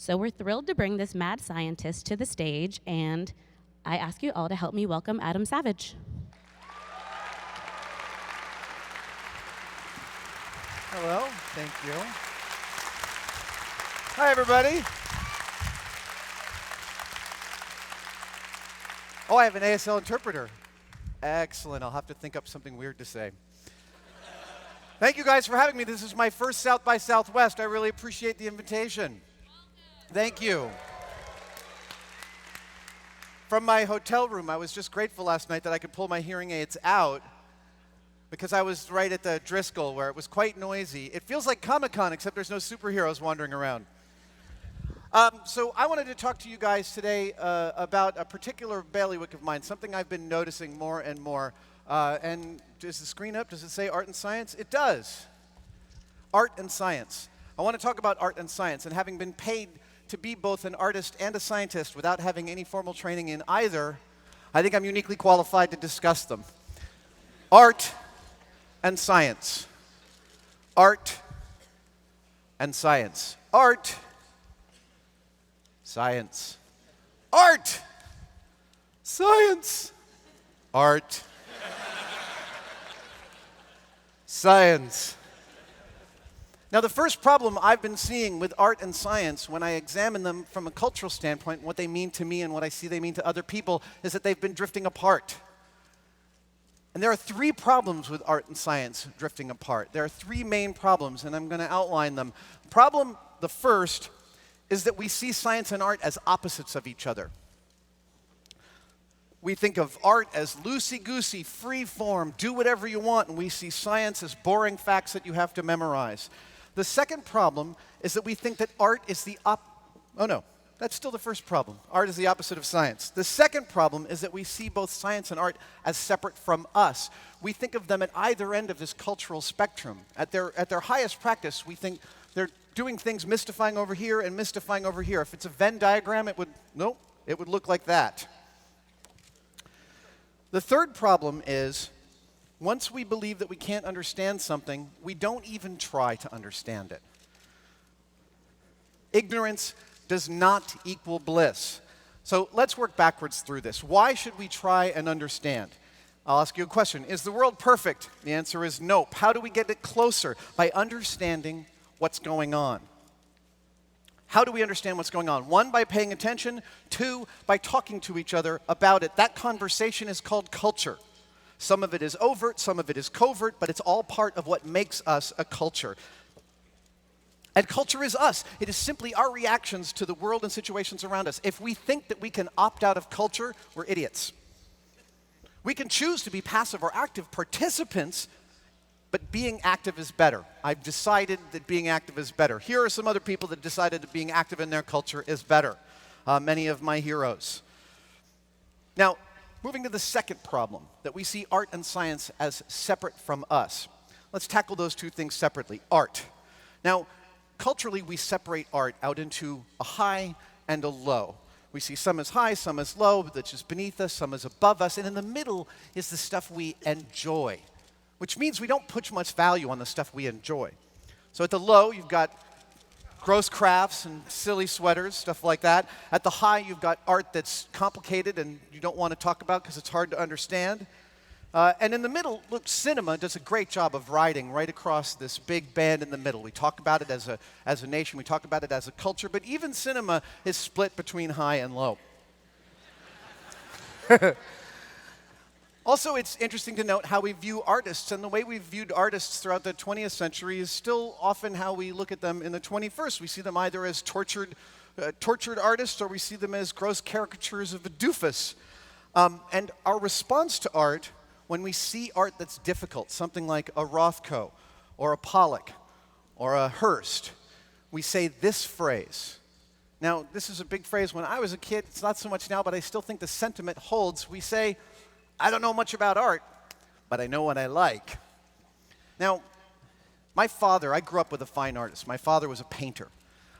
So we're thrilled to bring this mad scientist to the stage, and I ask you all to help me welcome Adam Savage. Hello, thank you. Hi, everybody. Oh, I have an ASL interpreter. Excellent, I'll have to think up something weird to say. Thank you guys for having me. This is my first South by Southwest. I really appreciate the invitation. Thank you. From my hotel room, I was just grateful last night that I could pull my hearing aids out because I was right at the Driscoll where it was quite noisy. It feels like Comic-Con, except there's no superheroes wandering around. So I wanted to talk to you guys today about a particular bailiwick of mine, something I've been noticing more and more. And is the screen up? Does it say art and science? It does. Art and science. I want to talk about art and science, and having been paid to be both an artist and a scientist without having any formal training in either, I think I'm uniquely qualified to discuss them. Art and science. Art and science. Art, science. Art, science. Art, science. Now, the first problem I've been seeing with art and science when I examine them from a cultural standpoint, what they mean to me and what I see they mean to other people, is that they've been drifting apart. And there are three problems with art and science drifting apart. There are three main problems, and I'm going to outline them. Problem, the first, is that we see science and art as opposites of each other. We think of art as loosey-goosey, free form, do whatever you want, and we see science as boring facts that you have to memorize. The second problem is that we think that art is the oh no, that's still the first problem. Art is the opposite of science. The second problem is that we see both science and art as separate from us. We think of them at either end of this cultural spectrum. At their highest practice, we think they're doing things mystifying over here and mystifying over here. If it's a Venn diagram, it would look like that. The third problem is, once we believe that we can't understand something, we don't even try to understand it. Ignorance does not equal bliss. So let's work backwards through this. Why should we try and understand? I'll ask you a question. Is the world perfect? The answer is nope. How do we get it closer? By understanding what's going on. How do we understand what's going on? One, by paying attention. Two, by talking to each other about it. That conversation is called culture. Some of it is overt, some of it is covert, but it's all part of what makes us a culture. And culture is us. It is simply our reactions to the world and situations around us. If we think that we can opt out of culture, we're idiots. We can choose to be passive or active participants, but being active is better. I've decided that being active is better. Here are some other people that decided that being active in their culture is better. Many of my heroes. Now, moving to the second problem, that we see art and science as separate from us. Let's tackle those two things separately. Art. Now, culturally, we separate art out into a high and a low. We see some as high, some as low, that's just beneath us, some as above us, and in the middle is the stuff we enjoy, which means we don't put much value on the stuff we enjoy. So at the low, you've got gross crafts and silly sweaters, stuff like that. At the high, you've got art that's complicated and you don't want to talk about because it's hard to understand. And in the middle, look, cinema does a great job of riding right across this big band in the middle. We talk about it as a nation, we talk about it as a culture, but even cinema is split between high and low. Also, it's interesting to note how we view artists, and the way we've viewed artists throughout the 20th century is still often how we look at them in the 21st. We see them either as tortured artists, or we see them as gross caricatures of a doofus. And our response to art, when we see art that's difficult, something like a Rothko, or a Pollock, or a Hearst, we say this phrase. Now, this is a big phrase. When I was a kid, it's not so much now, but I still think the sentiment holds. We say, I don't know much about art, but I know what I like. Now, my father, I grew up with a fine artist. My father was a painter,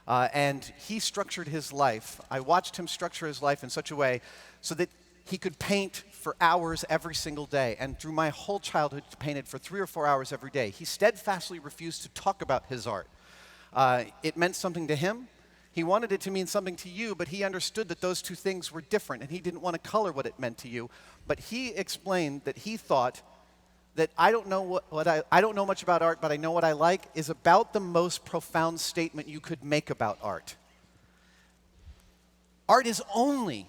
and he structured his life. I watched him structure his life in such a way so that he could paint for hours every single day, and through my whole childhood, he painted for 3 or 4 hours every day. He steadfastly refused to talk about his art. It meant something to him. He wanted it to mean something to you, but he understood that those two things were different, and he didn't want to color what it meant to you. But he explained that he thought that I don't know I don't know much about art, but I know what I like is about the most profound statement you could make about art. Art is only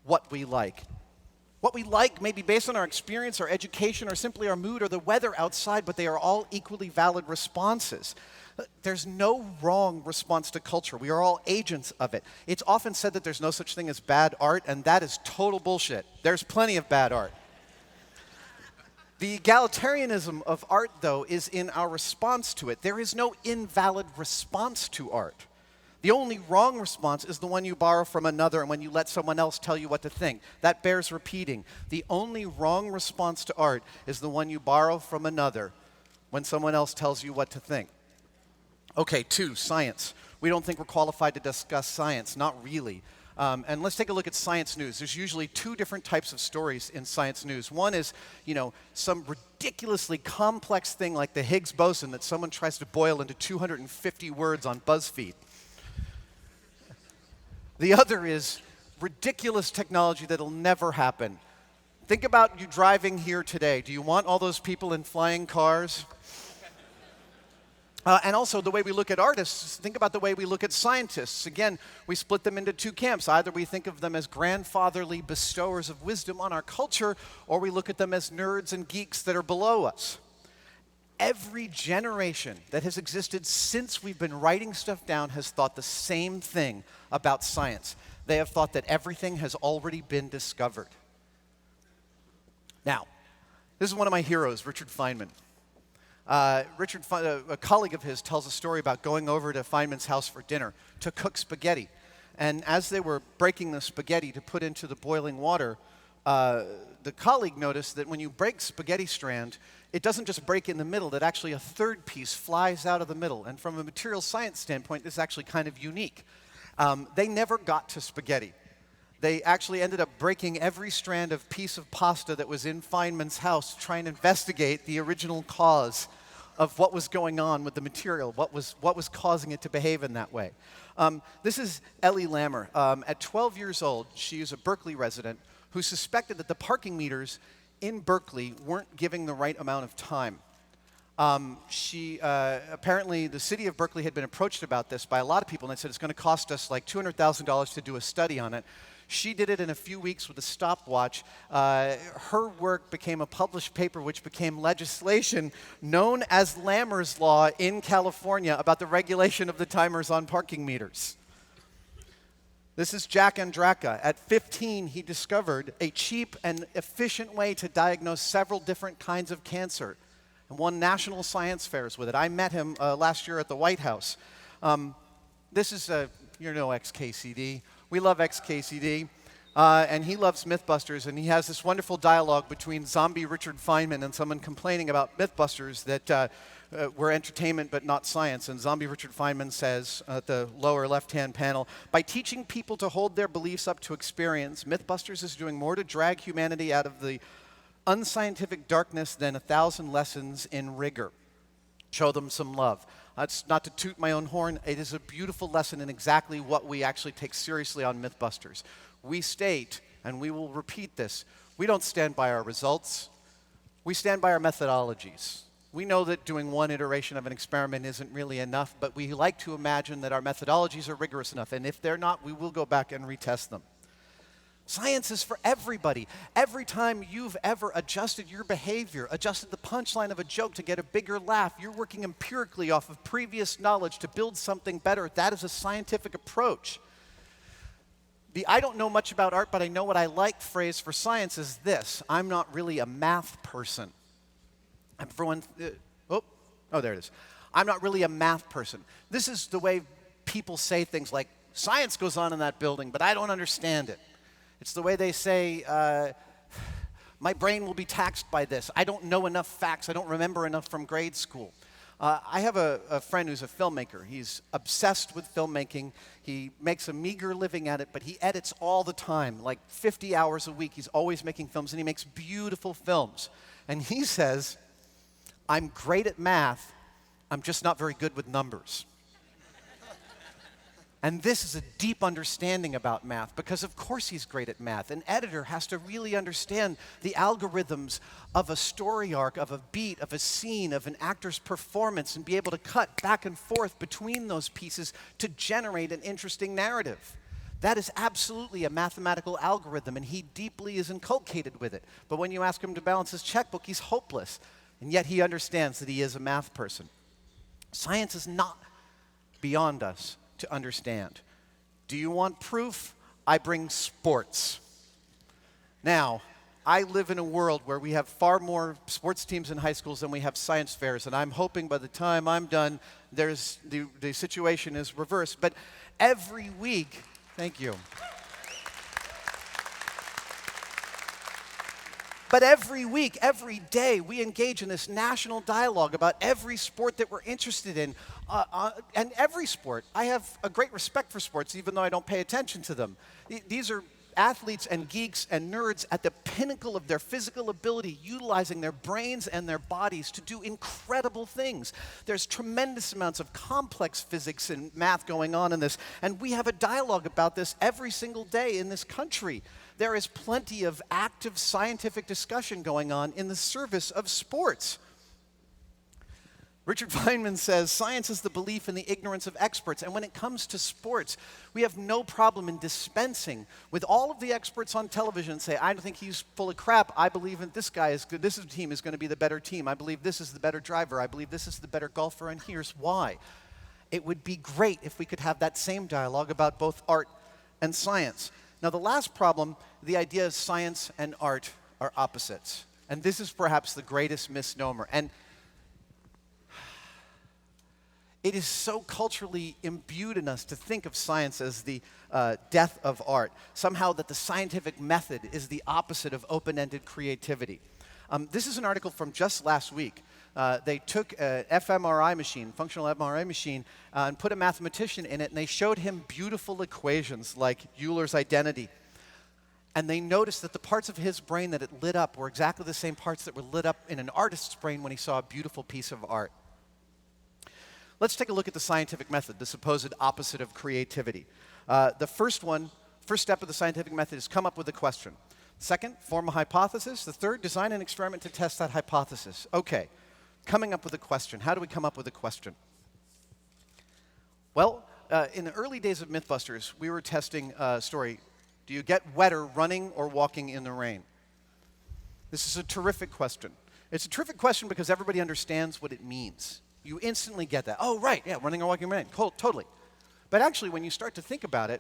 what we like. What we like may be based on our experience, our education, or simply our mood or the weather outside, but they are all equally valid responses. There's no wrong response to culture. We are all agents of it. It's often said that there's no such thing as bad art, and that is total bullshit. There's plenty of bad art. The egalitarianism of art, though, is in our response to it. There is no invalid response to art. The only wrong response is the one you borrow from another and when you let someone else tell you what to think. That bears repeating. The only wrong response to art is the one you borrow from another when someone else tells you what to think. Okay, 2, science. We don't think we're qualified to discuss science. Not really. And let's take a look at science news. There's usually 2 different types of stories in science news. One is, some ridiculously complex thing like the Higgs boson that someone tries to boil into 250 words on BuzzFeed. The other is ridiculous technology that'll never happen. Think about you driving here today. Do you want all those people in flying cars? And also the way we look at artists, think about the way we look at scientists. Again, we split them into 2 camps. Either we think of them as grandfatherly bestowers of wisdom on our culture, or we look at them as nerds and geeks that are below us. Every generation that has existed since we've been writing stuff down has thought the same thing about science. They have thought that everything has already been discovered. Now, this is one of my heroes, Richard Feynman. A colleague of his tells a story about going over to Feynman's house for dinner to cook spaghetti. And as they were breaking the spaghetti to put into the boiling water, the colleague noticed that when you break spaghetti strand, it doesn't just break in the middle, that actually a third piece flies out of the middle. And from a material science standpoint, this is actually kind of unique. They never got to spaghetti. They actually ended up breaking every strand of piece of pasta that was in Feynman's house to try and investigate the original cause of what was going on with the material, what was causing it to behave in that way. This is Ellie Lammer. At 12 years old, she is a Berkeley resident who suspected that the parking meters in Berkeley weren't giving the right amount of time. Apparently, the city of Berkeley had been approached about this by a lot of people, and they said it's going to cost us like $200,000 to do a study on it. She did it in a few weeks with a stopwatch. Her work became a published paper which became legislation known as Lammer's Law in California about the regulation of the timers on parking meters. This is Jack Andraka. At 15, he discovered a cheap and efficient way to diagnose several different kinds of cancer and won national science fairs with it. I met him last year at the White House. This is, XKCD. We love XKCD, and he loves Mythbusters, and he has this wonderful dialogue between zombie Richard Feynman and someone complaining about Mythbusters that were entertainment but not science. And zombie Richard Feynman says at the lower left-hand panel, by teaching people to hold their beliefs up to experience, Mythbusters is doing more to drag humanity out of the unscientific darkness than 1,000 lessons in rigor. Show them some love. It's not to toot my own horn. It is a beautiful lesson in exactly what we actually take seriously on Mythbusters. We state, and we will repeat this, we don't stand by our results. We stand by our methodologies. We know that doing one iteration of an experiment isn't really enough, but we like to imagine that our methodologies are rigorous enough, and if they're not, we will go back and retest them. Science is for everybody. Every time you've ever adjusted your behavior, adjusted the punchline of a joke to get a bigger laugh, you're working empirically off of previous knowledge to build something better. That is a scientific approach. The "I don't know much about art, but I know what I like" phrase for science is this: I'm not really a math person. There it is. I'm not really a math person. This is the way people say things like, science goes on in that building, but I don't understand it. It's the way they say, my brain will be taxed by this. I don't know enough facts. I don't remember enough from grade school. I have a friend who's a filmmaker. He's obsessed with filmmaking. He makes a meager living at it, but he edits all the time, like 50 hours a week. He's always making films, and he makes beautiful films. And he says, I'm great at math. I'm just not very good with numbers. And this is a deep understanding about math, because of course he's great at math. An editor has to really understand the algorithms of a story arc, of a beat, of a scene, of an actor's performance, and be able to cut back and forth between those pieces to generate an interesting narrative. That is absolutely a mathematical algorithm, and he deeply is inculcated with it. But when you ask him to balance his checkbook, he's hopeless. And yet he understands that he is a math person. Science is not beyond us to understand. Do you want proof? I bring sports. Now, I live in a world where we have far more sports teams in high schools than we have science fairs, and I'm hoping by the time I'm done, the situation is reversed. But every week, thank you. But every week, every day, we engage in this national dialogue about every sport that we're interested in. And every sport, I have a great respect for sports, even though I don't pay attention to them. These are athletes and geeks and nerds at the pinnacle of their physical ability, utilizing their brains and their bodies to do incredible things. There's tremendous amounts of complex physics and math going on in this, and we have a dialogue about this every single day in this country. There is plenty of active scientific discussion going on in the service of sports. Richard Feynman says, science is the belief in the ignorance of experts. And when it comes to sports, we have no problem in dispensing with all of the experts on television and say, I don't think he's full of crap. I believe that this guy is good. This team is going to be the better team. I believe this is the better driver. I believe this is the better golfer, and here's why. It would be great if we could have that same dialogue about both art and science. Now, the last problem, the idea is science and art are opposites. And this is perhaps the greatest misnomer. And it is so culturally imbued in us to think of science as the death of art. Somehow that the scientific method is the opposite of open-ended creativity. This is an article from just last week. They took an fMRI machine, functional MRI machine, and put a mathematician in it, and they showed him beautiful equations like Euler's identity. And they noticed that the parts of his brain that it lit up were exactly the same parts that were lit up in an artist's brain when he saw a beautiful piece of art. Let's take a look at the scientific method, the supposed opposite of creativity. The first step of the scientific method is come up with a question. Second, form a hypothesis. The third, design an experiment to test that hypothesis. Okay, coming up with a question. How do we come up with a question? Well, in the early days of Mythbusters, we were testing a story. Do you get wetter running or walking in the rain? This is a terrific question. It's a terrific question because everybody understands what it means. You instantly get that. Oh, right, yeah, running or walking in the rain. Cool, totally. But actually, when you start to think about it,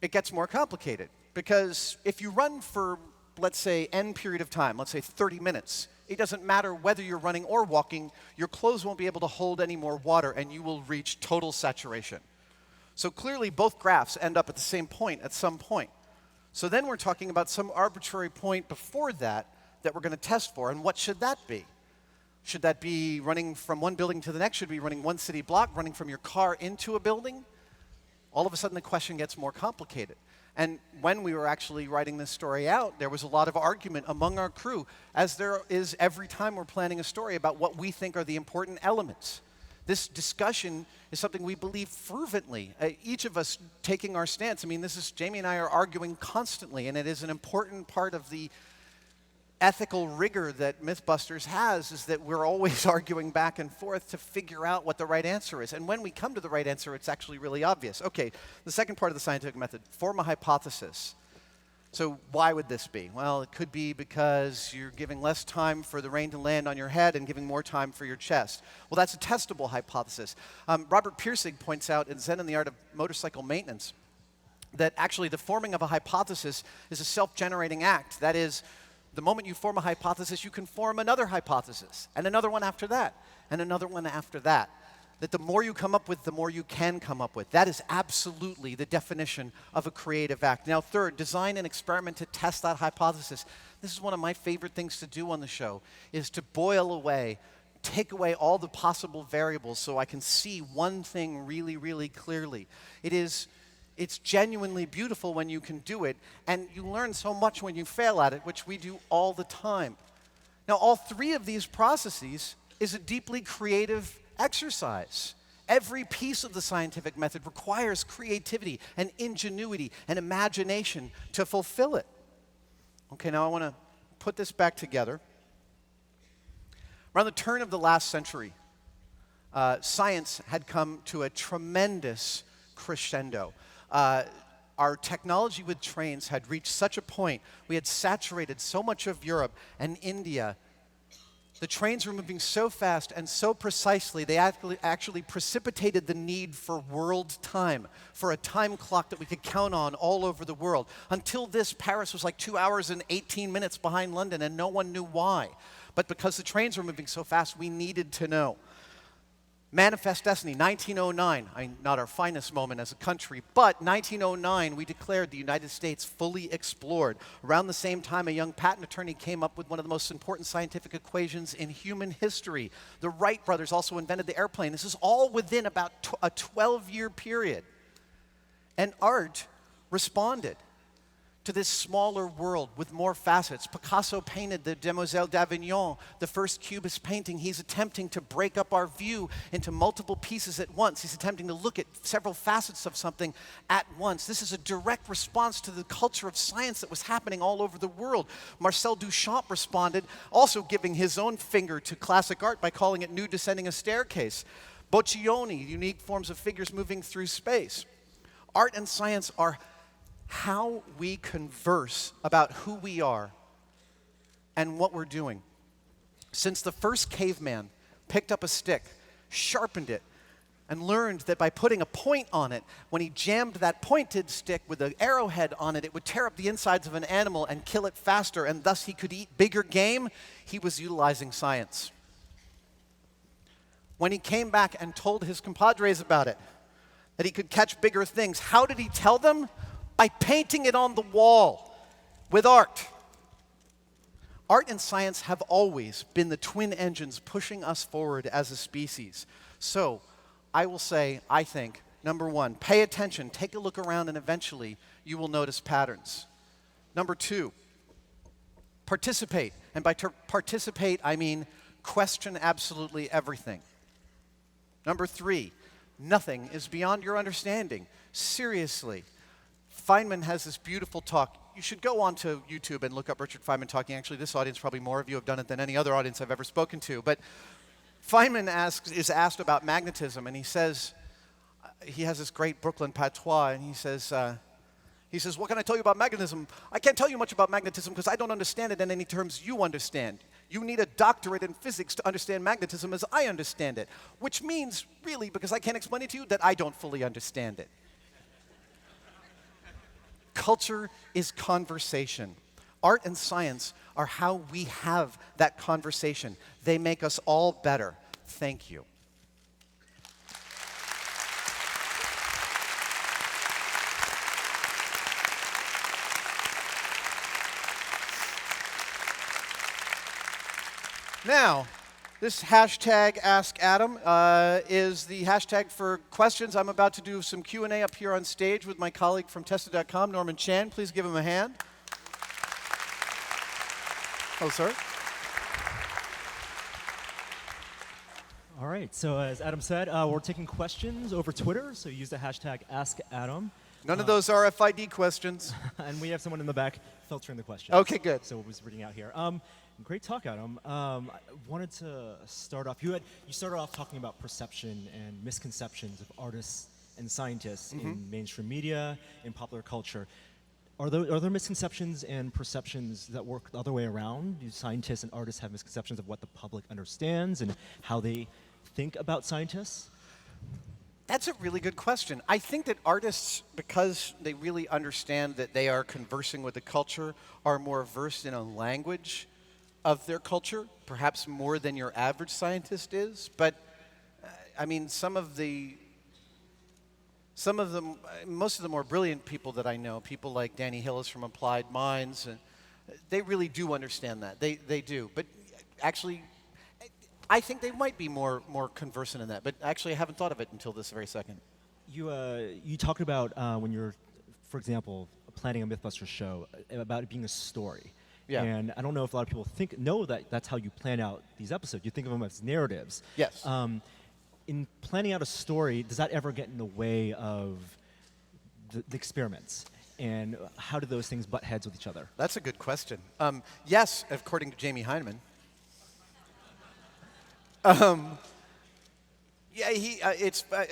it gets more complicated. Because if you run for, let's say, n period of time, let's say 30 minutes, it doesn't matter whether you're running or walking, your clothes won't be able to hold any more water, and you will reach total saturation. So clearly, both graphs end up at the same point at some point. So then we're talking about some arbitrary point before that we're going to test for, and what should that be? Should that be running from one building to the next? Should it be running one city block, running from your car into a building? All of a sudden, the question gets more complicated. And when we were actually writing this story out, there was a lot of argument among our crew, as there is every time we're planning a story, about what we think are the important elements. This discussion is something we believe fervently, each of us taking our stance. I mean, Jamie and I are arguing constantly, and it is an important part of the ethical rigor that Mythbusters has, is that we're always arguing back and forth to figure out what the right answer is. And when we come to the right answer, it's actually really obvious. Okay, the second part of the scientific method, form a hypothesis. So why would this be? Well, it could be because you're giving less time for the rain to land on your head and giving more time for your chest. Well, that's a testable hypothesis. Robert Pirsig points out in Zen and the Art of Motorcycle Maintenance that actually the forming of a hypothesis is a self-generating act. That is, the moment you form a hypothesis, you can form another hypothesis, and another one after that, and another one after that. That the more you come up with, the more you can come up with. That is absolutely the definition of a creative act. Now, third, design an experiment to test that hypothesis. This is one of my favorite things to do on the show, is to boil away, take away all the possible variables so I can see one thing really, really clearly. It's genuinely beautiful when you can do it, and you learn so much when you fail at it, which we do all the time. Now, all three of these processes is a deeply creative exercise. Every piece of the scientific method requires creativity and ingenuity and imagination to fulfill it. Okay, now I want to put this back together. Around the turn of the last century, science had come to a tremendous crescendo. Our technology with trains had reached such a point, we had saturated so much of Europe and India. The trains were moving so fast and so precisely, they actually precipitated the need for world time, for a time clock that we could count on all over the world. Until this, Paris was like 2 hours and 18 minutes behind London, and no one knew why. But because the trains were moving so fast, we needed to know. Manifest Destiny, 1909, not our finest moment as a country, but 1909, we declared the United States fully explored. Around the same time, a young patent attorney came up with one of the most important scientific equations in human history. The Wright brothers also invented the airplane. This is all within about a 12-year period. And art responded to this smaller world with more facets. Picasso painted the Demoiselle d'Avignon, the first Cubist painting. He's attempting to break up our view into multiple pieces at once. He's attempting to look at several facets of something at once. This is a direct response to the culture of science that was happening all over the world. Marcel Duchamp responded, also giving his own finger to classic art by calling it nude descending a staircase. Boccioni, unique forms of figures moving through space. Art and science are how we converse about who we are and what we're doing. Since the first caveman picked up a stick, sharpened it, and learned that by putting a point on it, when he jammed that pointed stick with an arrowhead on it, it would tear up the insides of an animal and kill it faster, and thus he could eat bigger game, he was utilizing science. When he came back and told his compadres about it, that he could catch bigger things, how did he tell them? By painting it on the wall with art. Art and science have always been the twin engines pushing us forward as a species. So, I will say, I think, number one, pay attention, take a look around, and eventually you will notice patterns. Number two, participate. And by participate, I mean question absolutely everything. Number three, nothing is beyond your understanding. Seriously. Feynman has this beautiful talk. You should go onto YouTube and look up Richard Feynman talking. Actually, this audience, probably more of you have done it than any other audience I've ever spoken to. But Feynman is asked about magnetism, and he says, he has this great Brooklyn patois, and he says, what can I tell you about magnetism? I can't tell you much about magnetism because I don't understand it in any terms you understand. You need a doctorate in physics to understand magnetism as I understand it, which means, really, because I can't explain it to you, that I don't fully understand it. Culture is conversation. Art and science are how we have that conversation. They make us all better. Thank you. Now, this hashtag #AskAdam is the hashtag for questions. I'm about to do some Q&A up here on stage with my colleague from Tested.com, Norman Chan. Please give him a hand. Oh, sir. All right, so as Adam said, we're taking questions over Twitter, so use the hashtag #AskAdam. None of those RFID questions. And we have someone in the back filtering the questions. Okay, good. So we'll be reading out here. Great talk, Adam. I wanted to start off. You started off talking about perception and misconceptions of artists and scientists in mainstream media, in popular culture. Are there misconceptions and perceptions that work the other way around? Do scientists and artists have misconceptions of what the public understands and how they think about scientists? That's a really good question. I think that artists, because they really understand that they are conversing with the culture, are more versed in a language of their culture, perhaps more than your average scientist is. But, I mean, most of the more brilliant people that I know, people like Danny Hillis from Applied Minds, they really do understand that. They do. But actually, I think they might be more conversant in that. But actually, I haven't thought of it until this very second. You talked about when you're, for example, planning a Mythbusters show, about it being a story. Yeah. And I don't know if a lot of people know that that's how you plan out these episodes. You think of them as narratives. Yes. in planning out a story, does that ever get in the way of the experiments? And how do those things butt heads with each other? That's a good question. Yes, according to Jamie Heineman. Yeah,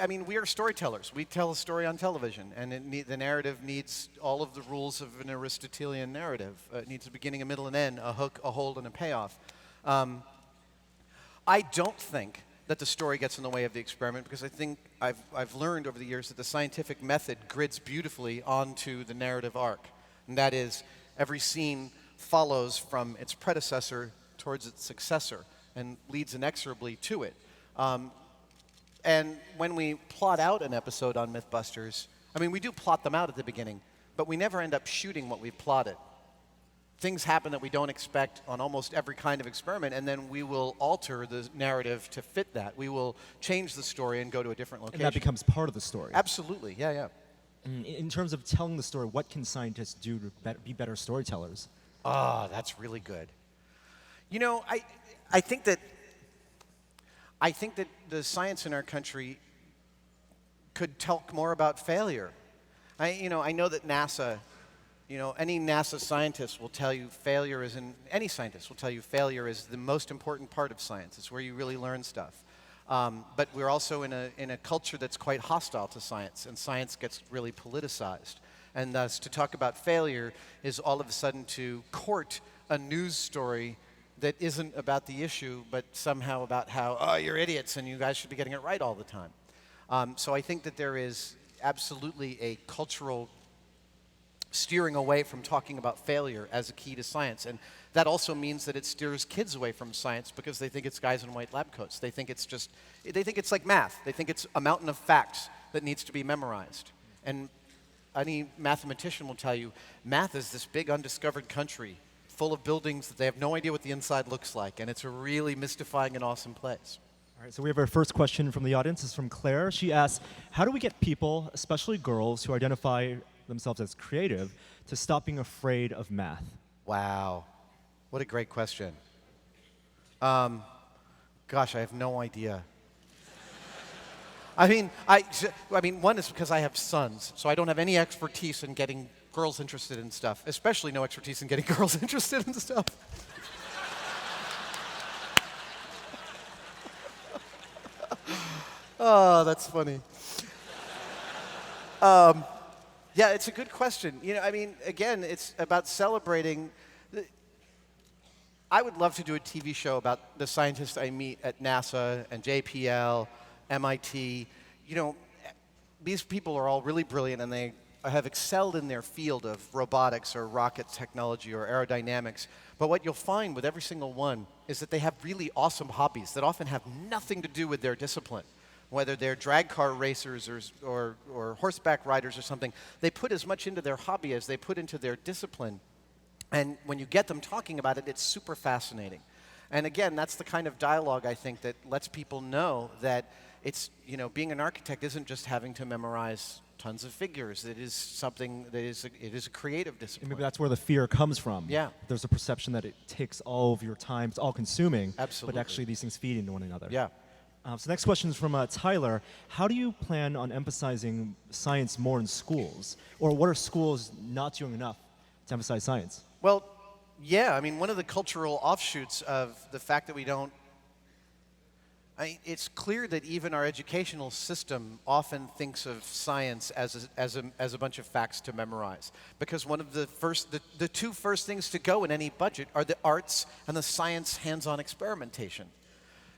I mean, we are storytellers. We tell a story on television, and the narrative needs all of the rules of an Aristotelian narrative. It needs a beginning, a middle, and end, a hook, a hold, and a payoff. I don't think that the story gets in the way of the experiment, because I think I've learned over the years that the scientific method grids beautifully onto the narrative arc. And that is, every scene follows from its predecessor towards its successor and leads inexorably to it. And when we plot out an episode on Mythbusters, I mean, we do plot them out at the beginning, but we never end up shooting what we've plotted. Things happen that we don't expect on almost every kind of experiment, and then we will alter the narrative to fit that. We will change the story and go to a different location. And that becomes part of the story. Absolutely, yeah, yeah. In terms of telling the story, what can scientists do to be better storytellers? Ah, that's really good. You know, I think that the science in our country could talk more about failure. I know that NASA, any NASA scientist will tell you any scientist will tell you failure is the most important part of science. It's where you really learn stuff. But we're also in a culture that's quite hostile to science, and science gets really politicized. And thus, to talk about failure is all of a sudden to court a news story that isn't about the issue, but somehow about how, oh, you're idiots and you guys should be getting it right all the time. So I think that there is absolutely a cultural steering away from talking about failure as a key to science. And that also means that it steers kids away from science because they think it's guys in white lab coats. They think it's like math. They think it's a mountain of facts that needs to be memorized. And any mathematician will tell you, math is this big undiscovered country full of buildings that they have no idea what the inside looks like, and it's a really mystifying and awesome place. All right, so we have our first question from the audience. It's from Claire. She asks, how do we get people, especially girls who identify themselves as creative, to stop being afraid of math? Wow, what a great question. Gosh, I have no idea. I mean, one is because I have sons, so I don't have any expertise in getting girls interested in stuff, especially no expertise in getting girls interested in stuff. Oh, that's funny. Yeah, it's a good question. Again, it's about celebrating. I would love to do a TV show about the scientists I meet at NASA and JPL, MIT. These people are all really brilliant, and they have excelled in their field of robotics or rocket technology or aerodynamics. But what you'll find with every single one is that they have really awesome hobbies that often have nothing to do with their discipline. Whether they're drag car racers or horseback riders or something, they put as much into their hobby as they put into their discipline. And when you get them talking about it, it's super fascinating. And again, that's the kind of dialogue, I think, that lets people know that being an architect isn't just having to memorize tons of figures. It is something that it is a creative discipline. And maybe that's where the fear comes from. Yeah. There's a perception that it takes all of your time, it's all consuming. Absolutely. But actually these things feed into one another. Yeah. So next question is from Tyler. How do you plan on emphasizing science more in schools? Or what are schools not doing enough to emphasize science? Well, yeah, one of the cultural offshoots of the fact that we don't, it's clear that even our educational system often thinks of science as a bunch of facts to memorize. Because one of the two first things to go in any budget are the arts and the science hands-on experimentation.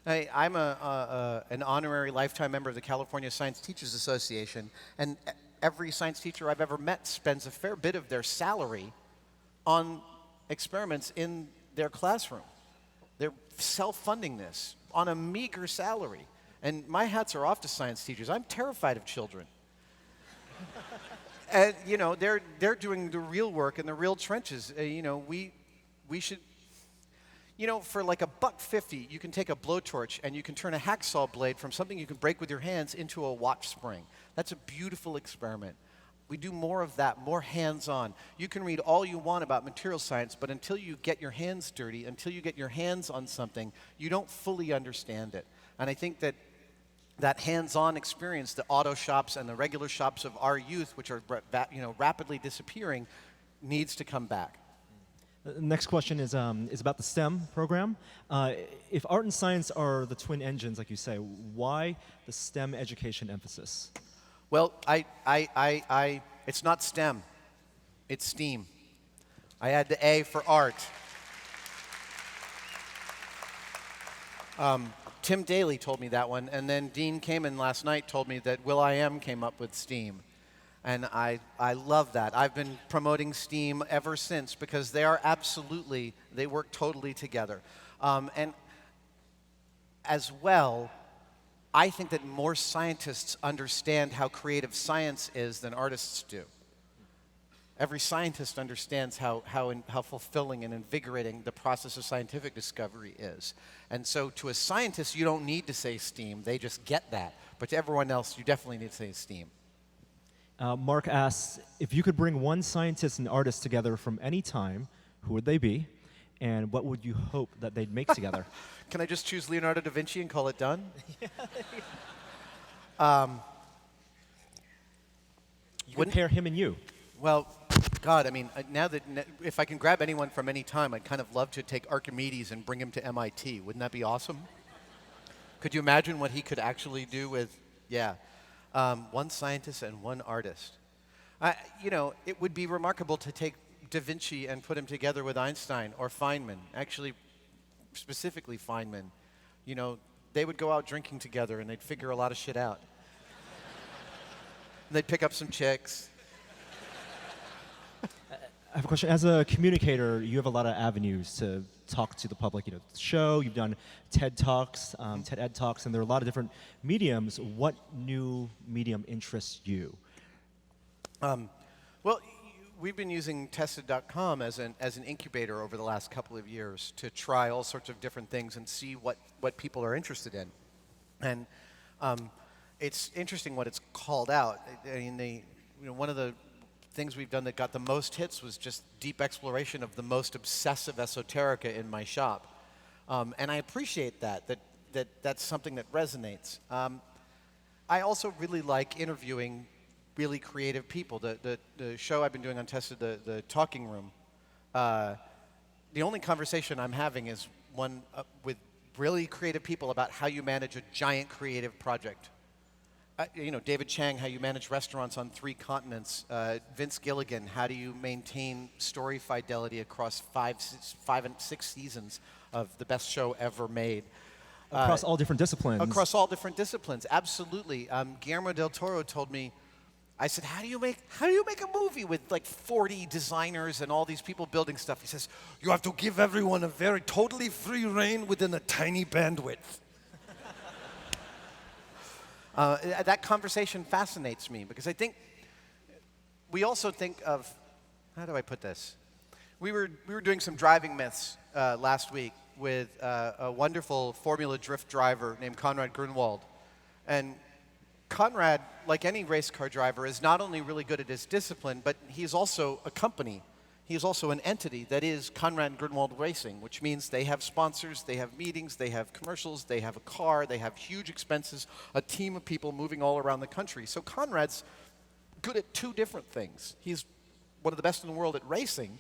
I'm an honorary lifetime member of the California Science Teachers Association, and every science teacher I've ever met spends a fair bit of their salary on experiments in their classroom. They're self-funding this on a meager salary. And my hats are off to science teachers. I'm terrified of children. And, they're doing the real work in the real trenches. We should... for like $1.50, you can take a blowtorch and you can turn a hacksaw blade from something you can break with your hands into a watch spring. That's a beautiful experiment. We do more of that, more hands-on. You can read all you want about material science, but until you get your hands dirty, until you get your hands on something, you don't fully understand it. And I think that that hands-on experience, the auto shops and the regular shops of our youth, which are rapidly disappearing, needs to come back. The next question is about the STEM program. If art and science are the twin engines, like you say, why the STEM education emphasis? Well, it's not STEM, it's STEAM. I add the A for art. Tim Daly told me that one, and then Dean Kamen last night told me that will.i.am came up with STEAM. And I love that. I've been promoting STEAM ever since because they work totally together. And as well, I think that more scientists understand how creative science is than artists do. Every scientist understands how fulfilling and invigorating the process of scientific discovery is. And so to a scientist, you don't need to say STEAM. They just get that. But to everyone else, you definitely need to say STEAM. Mark asks, if you could bring one scientist and artist together from any time, who would they be? And what would you hope that they'd make together? Can I just choose Leonardo da Vinci and call it done? You would pair him and you. Well, God, I mean, if I can grab anyone from any time, I'd kind of love to take Archimedes and bring him to MIT. Wouldn't that be awesome? Could you imagine what he could actually do with, one scientist and one artist? It would be remarkable to take Da Vinci and put him together with Einstein or Feynman. Actually, specifically Feynman. They would go out drinking together and they'd figure a lot of shit out. And they'd pick up some chicks. I have a question. As a communicator, you have a lot of avenues to talk to the public. Show, you've done TED Talks, TED Ed Talks, and there are a lot of different mediums. What new medium interests you? Well, we've been using Tested.com as an incubator over the last couple of years to try all sorts of different things and see what people are interested in. And it's interesting what it's called out. I mean, one of the things we've done that got the most hits was just deep exploration of the most obsessive esoterica in my shop. And I appreciate that's something that resonates. I also really like interviewing really creative people. The show I've been doing on Tested, the Talking Room, the only conversation I'm having is one with really creative people about how you manage a giant creative project. David Chang, how you manage restaurants on 3 continents. Vince Gilligan, how do you maintain story fidelity across 5 and 6 seasons of the best show ever made? Across all different disciplines. Across all different disciplines, absolutely. Guillermo del Toro told me, I said, how do you make a movie with like 40 designers and all these people building stuff? He says, you have to give everyone a very totally free rein within a tiny bandwidth. That conversation fascinates me because I think we also think of, how do I put this? We were doing some driving myths last week with a wonderful Formula Drift driver named Conrad Grunwald. And Conrad, like any race car driver, is not only really good at his discipline, but he's also a company. He is also an entity that is Conrad Grunwald Racing, which means they have sponsors, they have meetings, they have commercials, they have a car, they have huge expenses, a team of people moving all around the country. So Conrad's good at 2 different things. He's one of the best in the world at racing,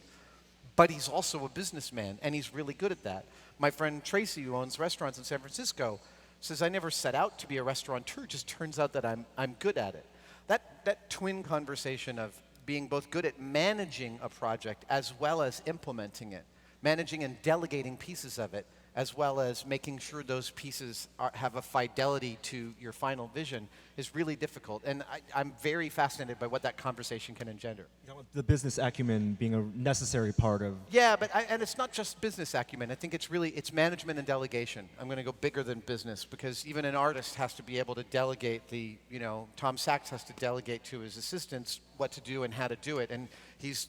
but he's also a businessman, and he's really good at that. My friend Tracy, who owns restaurants in San Francisco, says, I never set out to be a restaurateur, it just turns out that I'm good at it. That twin conversation of being both good at managing a project as well as implementing it, managing and delegating pieces of it, as well as making sure those pieces have a fidelity to your final vision is really difficult. And I'm very fascinated by what that conversation can engender. The business acumen being a necessary part of... Yeah, and it's not just business acumen. I think it's management and delegation. I'm going to go bigger than business because even an artist has to be able to delegate Tom Sachs has to delegate to his assistants what to do and how to do it. And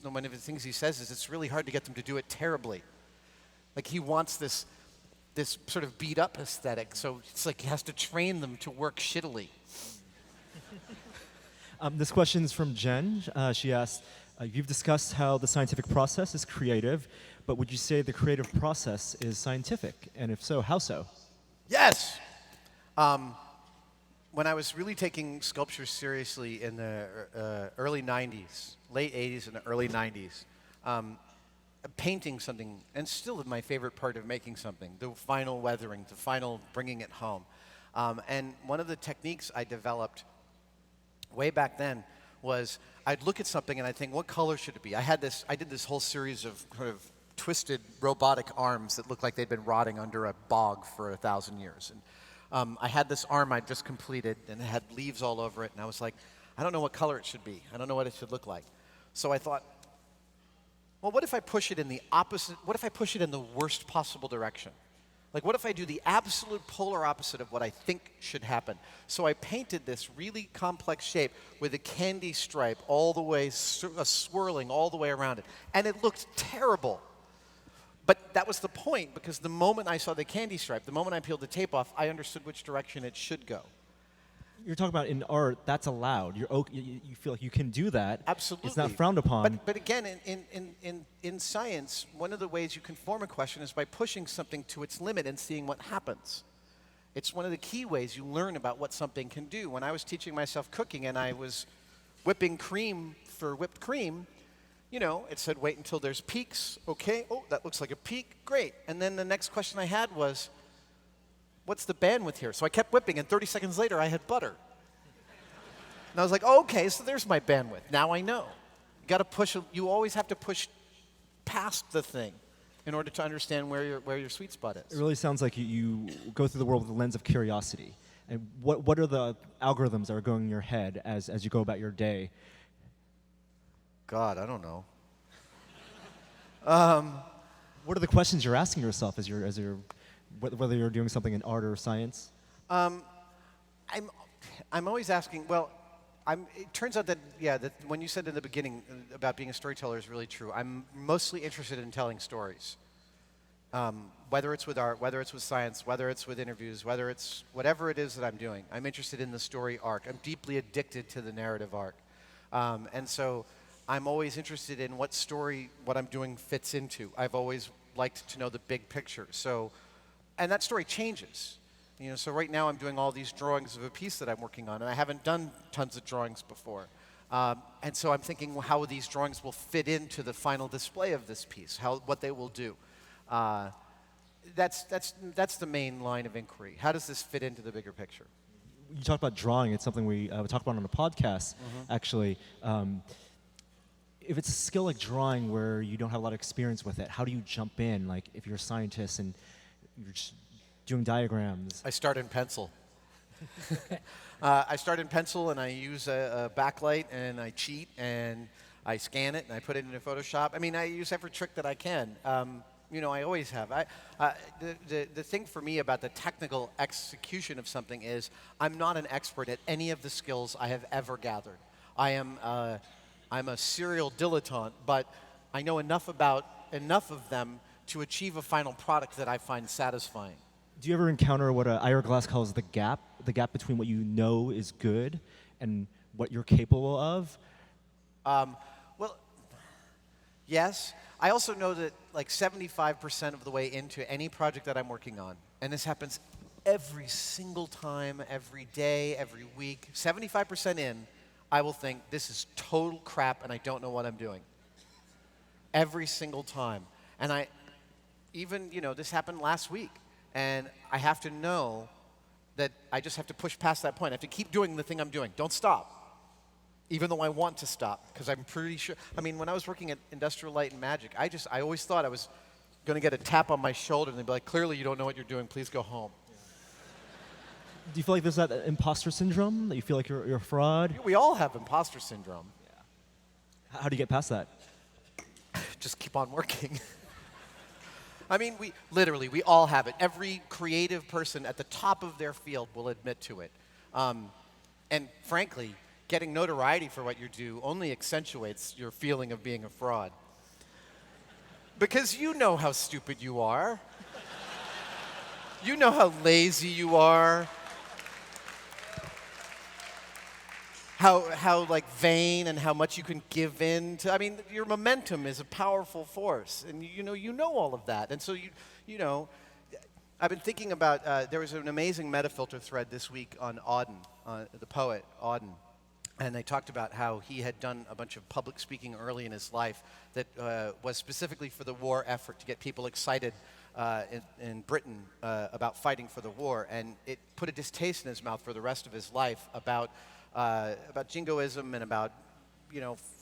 one of the things he says is it's really hard to get them to do it terribly. Like he wants this sort of beat up aesthetic, so it's like he has to train them to work shittily. This question is from Jen. She asked, you've discussed how the scientific process is creative, but would you say the creative process is scientific? And if so, how so? Yes! when I was really taking sculpture seriously in the early 90s, late 80s and the early 90s, painting something, and still my favorite part of making something, the final weathering, the final bringing it home. And one of the techniques I developed way back then was I'd look at something and I'd think, what color should it be? I did this whole series of kind of twisted robotic arms that looked like they'd been rotting under a bog for 1,000 years. And I had this arm I'd just completed, and it had leaves all over it, and I was like, I don't know what color it should be. I don't know what it should look like. So I thought, well, what if I push it in the opposite, what if I push it in the worst possible direction? Like, what if I do the absolute polar opposite of what I think should happen? So I painted this really complex shape with a candy stripe all the way, swirling all the way around it. And it looked terrible. But that was the point, because the moment I saw the candy stripe, the moment I peeled the tape off, I understood which direction it should go. You're talking about in art, that's allowed. You feel like you can do that. Absolutely. It's not frowned upon. But again, in science, one of the ways you can form a question is by pushing something to its limit and seeing what happens. It's one of the key ways you learn about what something can do. When I was teaching myself cooking and I was whipping cream for whipped cream, you know, it said wait until there's peaks. Okay, oh, that looks like a peak, great. And then the next question I had was, what's the bandwidth here? So I kept whipping, and 30 seconds later, I had butter. And I was like, oh, okay, so there's my bandwidth. Now I know. You always have to push past the thing in order to understand where your sweet spot is. It really sounds like you go through the world with a lens of curiosity. And what are the algorithms that are going in your head as you go about your day? God, I don't know. What are the questions you're asking yourself as you're whether you're doing something in art or science? I'm always asking, well, it turns out that, yeah, that when you said in the beginning about being a storyteller is really true. I'm mostly interested in telling stories. Whether it's with art, whether it's with science, whether it's with interviews, whether it's whatever it is that I'm doing, I'm interested in the story arc. I'm deeply addicted to the narrative arc. And so I'm always interested in what story what I'm doing fits into. I've always liked to know the big picture. So, and that story changes. You know, so right now I'm doing all these drawings of a piece that I'm working on, and I haven't done tons of drawings before. And so I'm thinking how these drawings will fit into the final display of this piece, what they will do. That's the main line of inquiry. How does this fit into the bigger picture? You talked about drawing. It's something we talk about on the podcast, actually. If it's a skill like drawing where you don't have a lot of experience with it, how do you jump in? Like if you're a scientist and you're just doing diagrams. I start in pencil. I start in pencil and I use a backlight and I cheat and I scan it and I put it into Photoshop. I mean, I use every trick that I can. You know, I always have. The thing for me about the technical execution of something is I'm not an expert at any of the skills I have ever gathered. I'm a serial dilettante, but I know enough of them to achieve a final product that I find satisfying. Do you ever encounter what Ira Glass calls the gap between what you know is good and what you're capable of? Well, yes. I also know that like 75% of the way into any project that I'm working on, and this happens every single time, every day, every week, 75% in, I will think, this is total crap and I don't know what I'm doing. Every single time. And this happened last week. And I have to know that I just have to push past that point. I have to keep doing the thing I'm doing. Don't stop. Even though I want to stop, because I'm pretty sure. I mean, when I was working at Industrial Light and Magic, I always thought I was going to get a tap on my shoulder and they'd be like, clearly you don't know what you're doing, please go home. Do you feel like there's that imposter syndrome, that you feel like you're a fraud? We all have imposter syndrome. Yeah. How do you get past that? Just keep on working. I mean, we all have it. Every creative person at the top of their field will admit to it. And frankly, getting notoriety for what you do only accentuates your feeling of being a fraud. Because you know how stupid you are. You know how lazy you are. How like vain and how much you can give in to. I mean, your momentum is a powerful force, and you know all of that. And so you know, I've been thinking about. There was an amazing Metafilter thread this week on Auden, the poet Auden. And they talked about how he had done a bunch of public speaking early in his life that was specifically for the war effort to get people excited in Britain about fighting for the war. And it put a distaste in his mouth for the rest of his life about jingoism and about,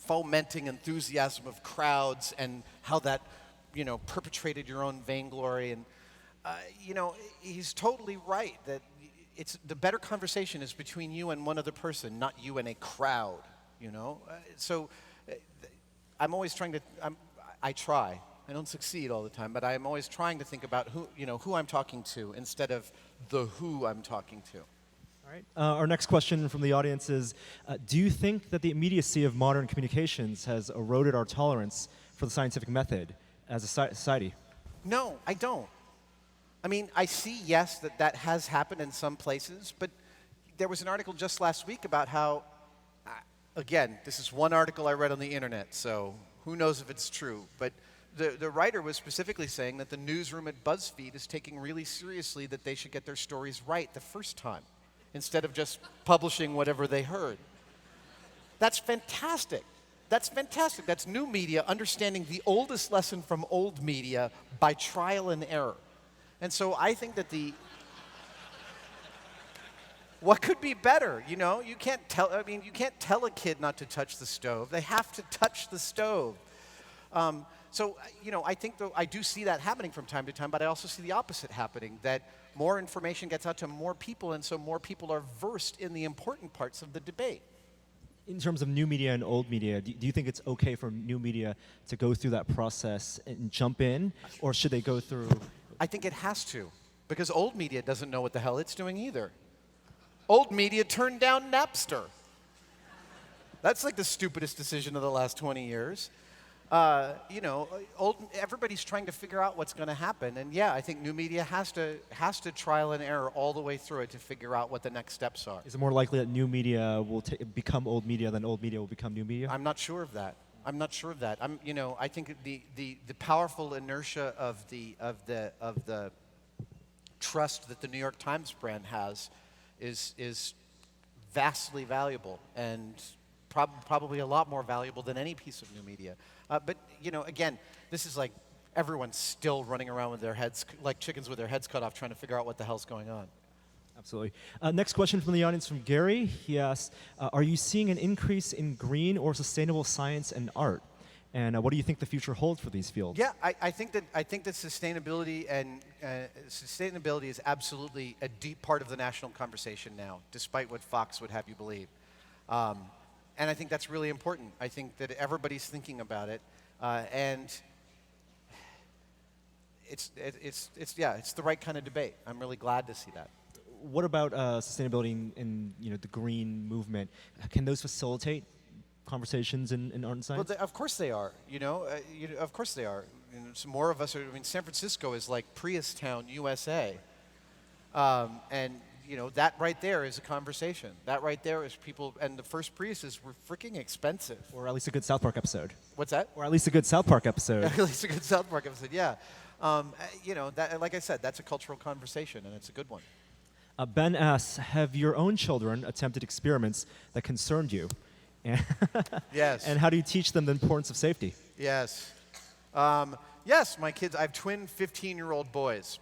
fomenting enthusiasm of crowds and how that, perpetrated your own vainglory. And, he's totally right that the better conversation is between you and one other person, not you and a crowd, So I'm always trying to, I try. I don't succeed all the time, but I'm always trying to think about who I'm talking to instead of the who I'm talking to. All right. Our next question from the audience is, do you think that the immediacy of modern communications has eroded our tolerance for the scientific method as a society? No, I don't. I mean, I see, yes, that has happened in some places, but there was an article just last week about how, again, this is one article I read on the internet, so who knows if it's true, but the writer was specifically saying that the newsroom at BuzzFeed is taking really seriously that they should get their stories right the first time, instead of just publishing whatever they heard. That's fantastic. That's fantastic. That's new media understanding the oldest lesson from old media by trial and error. And so I think that what could be better, You can't tell a kid not to touch the stove. They have to touch the stove. So, I think I do see that happening from time to time, but I also see the opposite happening, that more information gets out to more people, and so more people are versed in the important parts of the debate. In terms of new media and old media, do you think it's okay for new media to go through that process and jump in, or should they go through? I think it has to, because old media doesn't know what the hell it's doing either. Old media turned down Napster. That's like the stupidest decision of the last 20 years. Everybody's trying to figure out what's going to happen, and yeah, I think new media has to trial and error all the way through it to figure out what the next steps are. Is it more likely that new media will become old media than old media will become new media? I'm not sure of that. I think the powerful inertia of the trust that the New York Times brand has is vastly valuable, and probably a lot more valuable than any piece of new media. But again, this is like everyone's still running around with their heads like chickens with their heads cut off, trying to figure out what the hell's going on. Absolutely. Next question from the audience from Gary. He asks, are you seeing an increase in green or sustainable science and art? And what do you think the future holds for these fields? Yeah, I think that sustainability is absolutely a deep part of the national conversation now, despite what Fox would have you believe. And I think that's really important. I think that everybody's thinking about it, and it's the right kind of debate. I'm really glad to see that. What about sustainability in the green movement? Can those facilitate conversations in art and science? Well, of course they are. Of course they are. Some more of us are. San Francisco is like Prius Town, USA, and that right there is a conversation. That right there is people. And the first Priuses were freaking expensive. Or at least a good South Park episode. What's that? Or at least a good South Park episode. At least a good South Park episode. Yeah. That, like I said, that's a cultural conversation, and it's a good one. Ben asks, have your own children attempted experiments that concerned you? Yes. And how do you teach them the importance of safety? Yes. Yes, my kids, I have twin 15-year-old boys.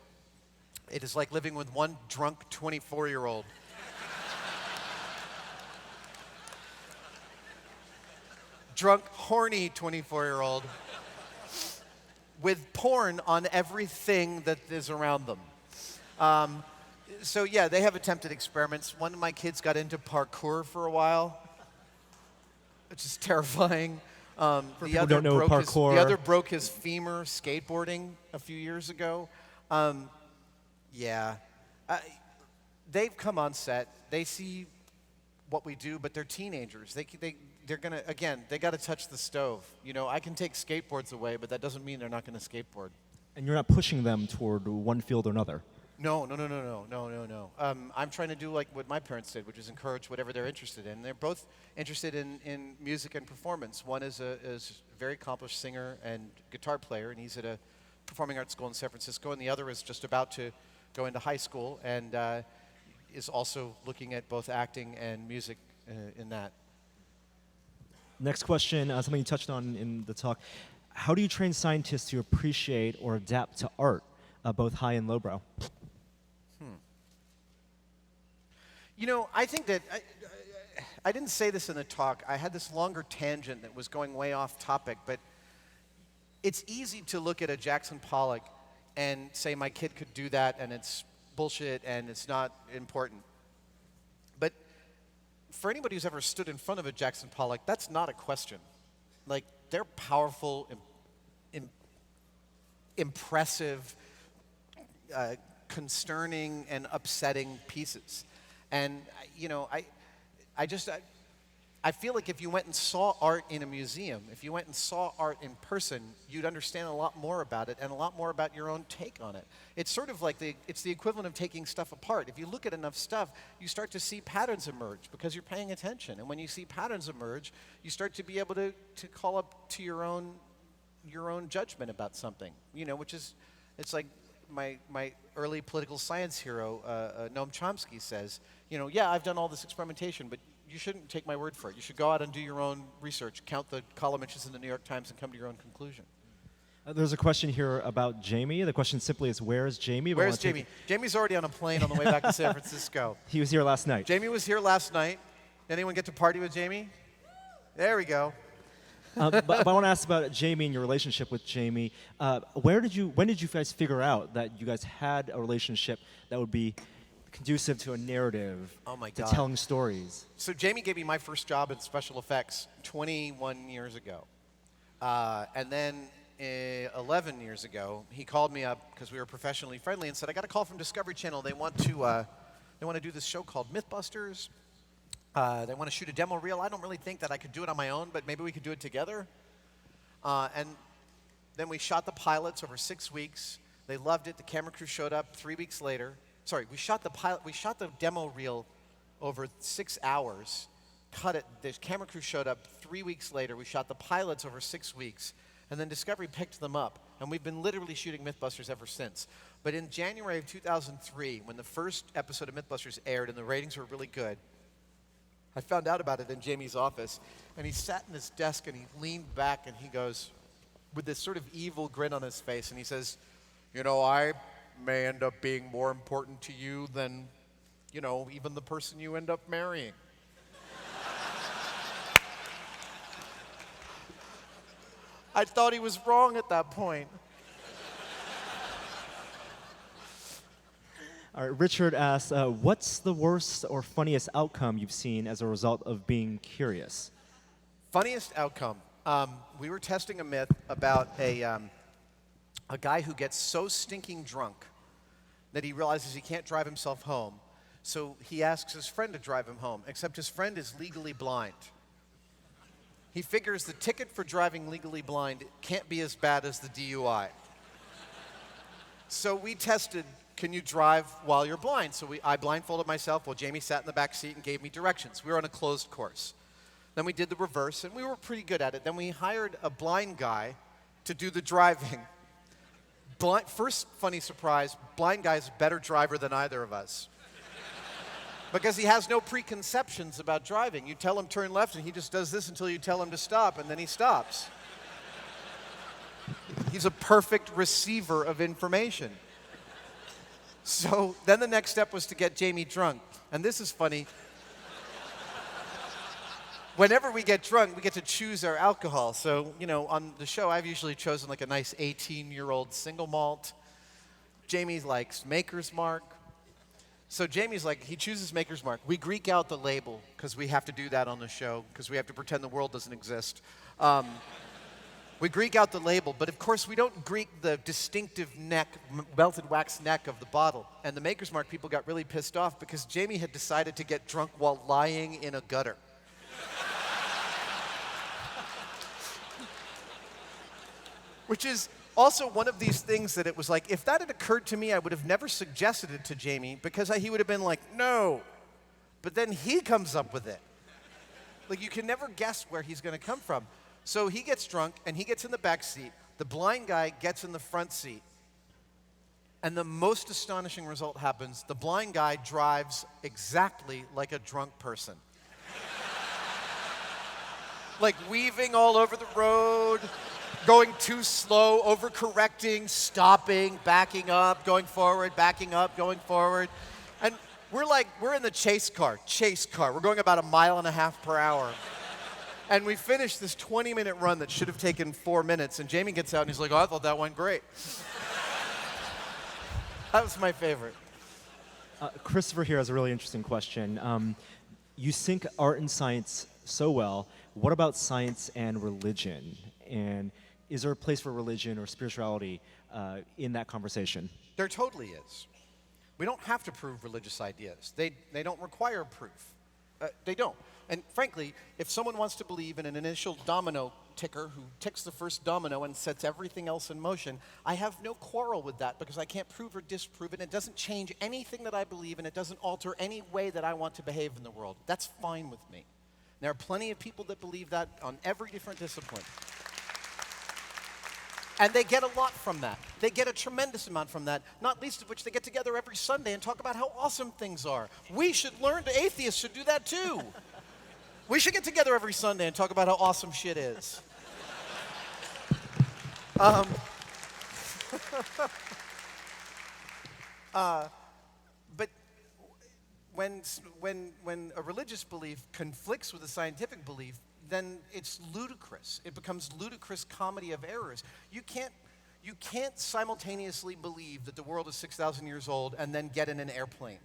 It is like living with one drunk 24-year-old. Drunk, horny 24-year-old with porn on everything that is around them. So yeah, they have attempted experiments. One of my kids got into parkour for a while, which is terrifying. The other broke his femur skateboarding a few years ago. They've come on set. They see what we do, but they're teenagers. They're gonna, again, they got to touch the stove. I can take skateboards away, but that doesn't mean they're not going to skateboard. And you're not pushing them toward one field or another. No. I'm trying to do like what my parents did, which is encourage whatever they're interested in. They're both interested in music and performance. One is a very accomplished singer and guitar player, and he's at a performing arts school in San Francisco, and the other is just about to go into high school. And is also looking at both acting and music in that. Next question, something you touched on in the talk. How do you train scientists to appreciate or adapt to art, both high and lowbrow? You know, I think that, I didn't say this in the talk. I had this longer tangent that was going way off topic, but it's easy to look at a Jackson Pollock and say my kid could do that and it's bullshit and it's not important. But for anybody who's ever stood in front of a Jackson Pollock, that's not a question. Like, they're powerful, impressive, concerning, and upsetting pieces. And, you know, I feel like if you went and saw art in a museum, if you went and saw art in person, you'd understand a lot more about it and a lot more about your own take on it. It's sort of like it's the equivalent of taking stuff apart. If you look at enough stuff, you start to see patterns emerge because you're paying attention. And when you see patterns emerge, you start to be able to call up to your own judgment about something, you know, which is, it's like my early political science hero, Noam Chomsky says, you know, yeah, I've done all this experimentation, but you shouldn't take my word for it. You should go out and do your own research, count the column inches in the New York Times, and come to your own conclusion. There's a question here about Jamie. The question simply is, where is Jamie? Where's Jamie? Jamie's already on a plane on the way back to San Francisco. He was here last night. Jamie was here last night. Anyone get to party with Jamie? There we go. But I want to ask about Jamie and your relationship with Jamie. When did you guys figure out that you guys had a relationship that would be conducive to a narrative, to telling stories? So Jamie gave me my first job in special effects 21 years ago. And then 11 years ago, he called me up because we were professionally friendly and said, I got a call from Discovery Channel. They want to do this show called Mythbusters. They want to shoot a demo reel. I don't really think that I could do it on my own, but maybe we could do it together. And then we shot the pilots over 6 weeks. They loved it. The camera crew showed up 3 weeks later. Sorry, we shot the demo reel over 6 hours, cut it. The camera crew showed up 3 weeks later. We shot the pilots over 6 weeks, and then Discovery picked them up. And we've been literally shooting Mythbusters ever since. But in January of 2003, when the first episode of Mythbusters aired and the ratings were really good, I found out about it in Jamie's office, and he sat in his desk and he leaned back and he goes, with this sort of evil grin on his face, and he says, you know, I may end up being more important to you than, you know, even the person you end up marrying. I thought he was wrong at that point. All right, Richard asks, what's the worst or funniest outcome you've seen as a result of being curious? Funniest outcome. We were testing a myth about a guy who gets so stinking drunk that he realizes he can't drive himself home. So he asks his friend to drive him home, except his friend is legally blind. He figures the ticket for driving legally blind can't be as bad as the DUI. So we tested, can you drive while you're blind? So I blindfolded myself while Jamie sat in the back seat and gave me directions. We were on a closed course. Then we did the reverse, and we were pretty good at it. Then we hired a blind guy to do the driving. First funny surprise, blind guy's a better driver than either of us. Because he has no preconceptions about driving. You tell him turn left, and he just does this until you tell him to stop, and then he stops. He's a perfect receiver of information. So then the next step was to get Jamie drunk. And this is funny. Whenever we get drunk, we get to choose our alcohol. So, you know, on the show, I've usually chosen like a nice 18-year-old single malt. Jamie likes Maker's Mark. So Jamie's like, he chooses Maker's Mark. We Greek out the label, because we have to do that on the show, because we have to pretend the world doesn't exist. We Greek out the label, but of course we don't Greek the distinctive neck, melted wax neck of the bottle. And the Maker's Mark people got really pissed off because Jamie had decided to get drunk while lying in a gutter. Which is also one of these things that it was like, if that had occurred to me, I would have never suggested it to Jamie because he would have been like, no. But then he comes up with it. Like, you can never guess where he's going to come from. So he gets drunk, and he gets in the back seat. The blind guy gets in the front seat. And the most astonishing result happens. The blind guy drives exactly like a drunk person. Like weaving all over the road, going too slow, overcorrecting, stopping, backing up, going forward, backing up, going forward. And we're in the chase car. We're going about 1.5 miles per hour. And we finished this 20-minute run that should have taken 4 minutes. And Jamie gets out and he's like, oh, I thought that went great. That was my favorite. Christopher here has a really interesting question. You sync art and science so well. What about science and religion? And is there a place for religion or spirituality in that conversation? There totally is. We don't have to prove religious ideas. They don't require proof. They don't. And frankly, if someone wants to believe in an initial domino ticker who ticks the first domino and sets everything else in motion, I have no quarrel with that because I can't prove or disprove it. And it doesn't change anything that I believe and it doesn't alter any way that I want to behave in the world. That's fine with me. There are plenty of people that believe that on every different discipline. And they get a lot from that. They get a tremendous amount from that, not least of which they get together every Sunday and talk about how awesome things are. We should learn, atheists should do that too. We should get together every Sunday and talk about how awesome shit is. But when a religious belief conflicts with a scientific belief, then it's ludicrous. It becomes ludicrous comedy of errors. You can't simultaneously believe that the world is 6,000 years old and then get in an airplane.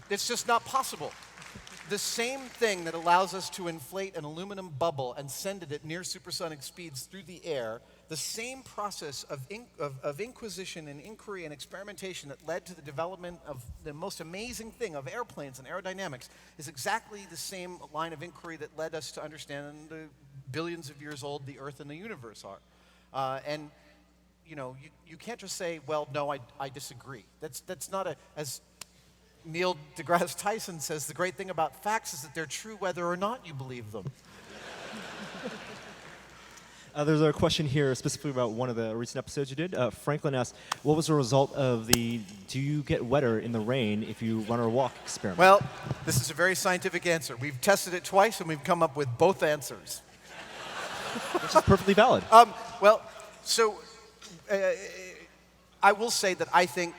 It's just not possible. The same thing that allows us to inflate an aluminum bubble and send it at near supersonic speeds through the air, the same process of inquisition and inquiry and experimentation that led to the development of the most amazing thing of airplanes and aerodynamics is exactly the same line of inquiry that led us to understand the billions of years old the Earth and the universe are. And you can't just say, well, no, I disagree. That's not as Neil deGrasse Tyson says, the great thing about facts is that they're true whether or not you believe them. There's a question here specifically about one of the recent episodes you did. Franklin asked, what was the result of the do you get wetter in the rain if you run or walk experiment? Well, this is a very scientific answer. We've tested it twice and we've come up with both answers. Which is perfectly valid. I will say that I think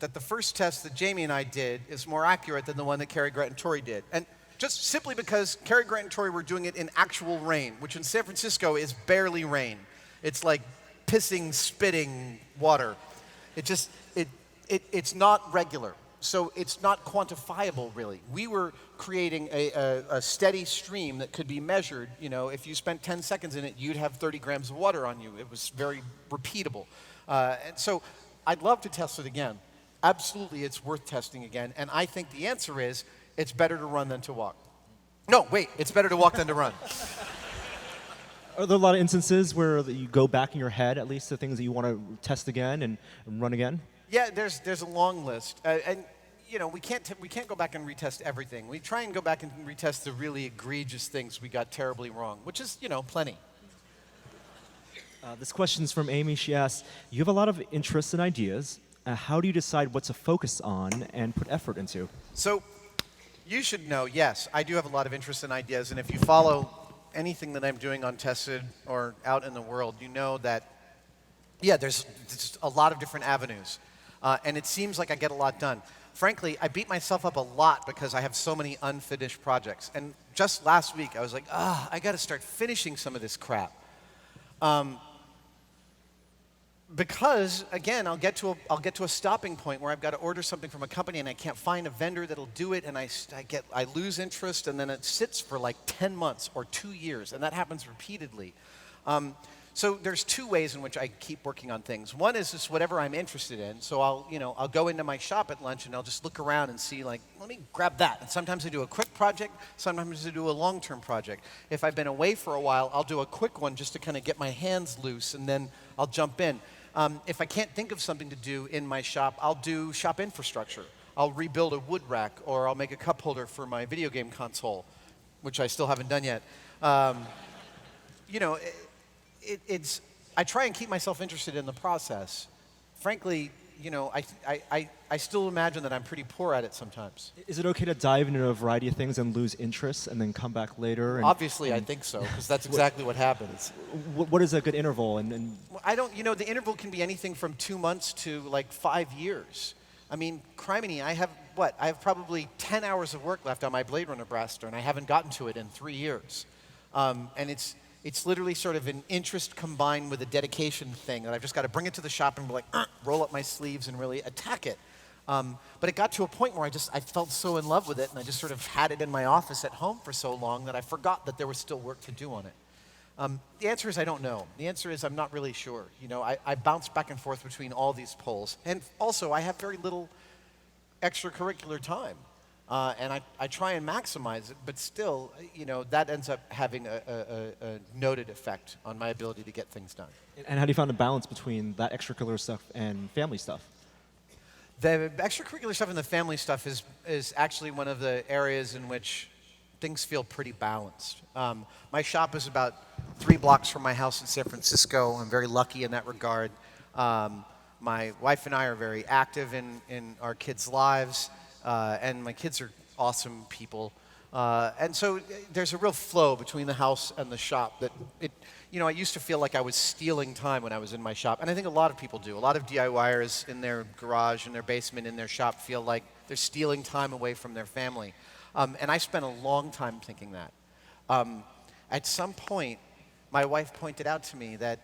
that the first test that Jamie and I did is more accurate than the one that Cary Grant and Tori did. And just simply because Cary Grant and Tori were doing it in actual rain, which in San Francisco is barely rain. It's like pissing, spitting water. It's not regular. So it's not quantifiable, really. We were creating a steady stream that could be measured. If you spent 10 seconds in it, you'd have 30 grams of water on you. It was very repeatable. And so I'd love to test it again. Absolutely, it's worth testing again. And I think the answer is, it's better to run than to walk. No, wait, it's better to walk than to run. Are there a lot of instances where you go back in your head, at least the things that you want to test again and run again? Yeah, there's a long list. And we can't go back and retest everything. We try and go back and retest the really egregious things we got terribly wrong, which is, plenty. This question's from Amy. She asks, you have a lot of interests and ideas. How do you decide what to focus on and put effort into? So, you should know, yes, I do have a lot of interests and ideas, and if you follow anything that I'm doing on Tested or out in the world, you know that, yeah, there's a lot of different avenues, and it seems like I get a lot done. Frankly, I beat myself up a lot because I have so many unfinished projects, and just last week I was like, I got to start finishing some of this crap. Because again, I'll get to a stopping point where I've got to order something from a company and I can't find a vendor that'll do it, and I lose interest, and then it sits for like 10 months or 2 years, and that happens repeatedly. So there's two ways in which I keep working on things. One is just whatever I'm interested in. So I'll go into my shop at lunch and I'll just look around and see, like, let me grab that. And sometimes I do a quick project, sometimes I do a long-term project. If I've been away for a while, I'll do a quick one just to kind of get my hands loose, and then I'll jump in. If I can't think of something to do in my shop, I'll do shop infrastructure. I'll rebuild a wood rack, or I'll make a cup holder for my video game console, which I still haven't done yet. I try and keep myself interested in the process. Frankly, you know, I still imagine that I'm pretty poor at it sometimes. Is it okay to dive into a variety of things and lose interest and then come back later? And, Obviously, I think so, because that's exactly what happens. What is a good interval? Well, I don't, you know, the interval can be anything from 2 months to like 5 years. I mean, criminy, I have what? I have probably 10 hours of work left on my Blade Runner blaster, and I haven't gotten to it in 3 years. And it's literally sort of an interest combined with a dedication thing that I've just got to bring it to the shop and be like, roll up my sleeves and really attack it. But it got to a point where I felt so in love with it, and I just sort of had it in my office at home for so long that I forgot that there was still work to do on it. The answer is I don't know. The answer is I'm not really sure. You know, I bounce back and forth between all these poles. And also, I have very little extracurricular time. And I try and maximize it, but still, you know, that ends up having a noted effect on my ability to get things done. And how do you find the balance between that extracurricular stuff and family stuff? The extracurricular stuff and the family stuff is actually one of the areas in which things feel pretty balanced. My shop is about 3 blocks from my house in San Francisco. I'm very lucky in that regard. My wife and I are very active in our kids' lives. And my kids are awesome people. And so there's a real flow between the house and the shop that you know, I used to feel like I was stealing time when I was in my shop. And I think a lot of people do. A lot of DIYers in their garage, in their basement, in their shop feel like they're stealing time away from their family. And I spent a long time thinking that. At some point, my wife pointed out to me that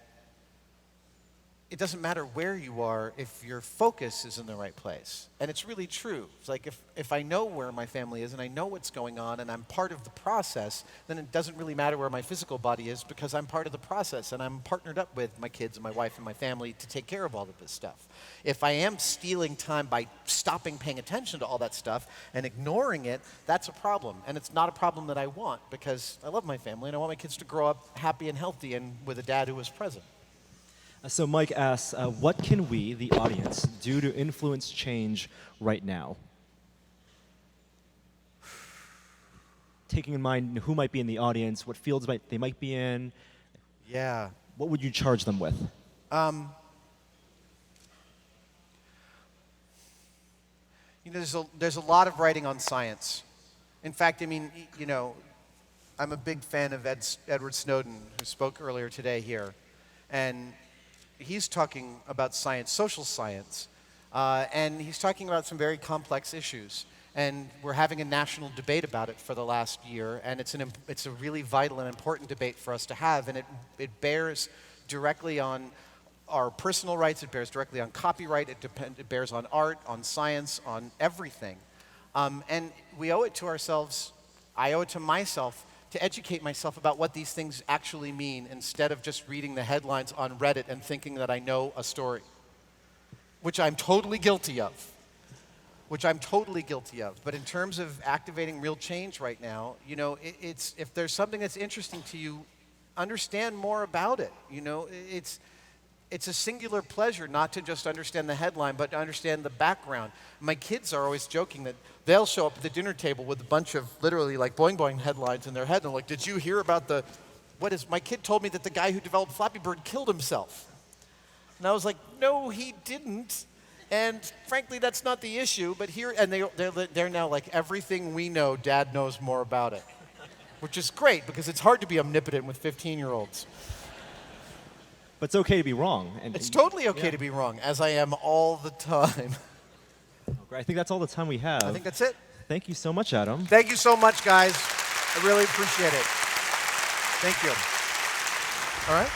it doesn't matter where you are if your focus is in the right place. And it's really true. It's like if I know where my family is and I know what's going on and I'm part of the process, then it doesn't really matter where my physical body is because I'm part of the process and I'm partnered up with my kids and my wife and my family to take care of all of this stuff. If I am stealing time by stopping paying attention to all that stuff and ignoring it, that's a problem. And it's not a problem that I want because I love my family and I want my kids to grow up happy and healthy and with a dad who is present. So Mike asks, what can we, the audience, do to influence change right now? Taking in mind who might be in the audience, what fields they might be in. Yeah. What would you charge them with? You know, there's a lot of writing on science. In fact, I mean, you know, I'm a big fan of Edward Snowden, who spoke earlier today here. And he's talking about science, social science, and he's talking about some very complex issues. And we're having a national debate about it for the last year, and it's a really vital and important debate for us to have, and it bears directly on our personal rights, it bears directly on copyright, it bears on art, on science, on everything. And we owe it to ourselves, I owe it to myself, to educate myself about what these things actually mean instead of just reading the headlines on Reddit and thinking that I know a story, which I'm totally guilty of. But in terms of activating real change right now, you know, if there's something that's interesting to you, understand more about it. You know, it's a singular pleasure not to just understand the headline, but to understand the background. My kids are always joking that they'll show up at the dinner table with a bunch of literally like boing boing headlines in their head. And they're like, did you hear about my kid told me that the guy who developed Flappy Bird killed himself. And I was like, no, he didn't. And frankly, that's not the issue. But here, and they're now like, everything we know, Dad knows more about it. Which is great, because it's hard to be omnipotent with 15-year-olds. But it's okay to be wrong. And it's totally okay to be wrong, as I am all the time. I think that's all the time we have. I think that's it. Thank you so much, Adam. Thank you so much, guys. I really appreciate it. Thank you. All right.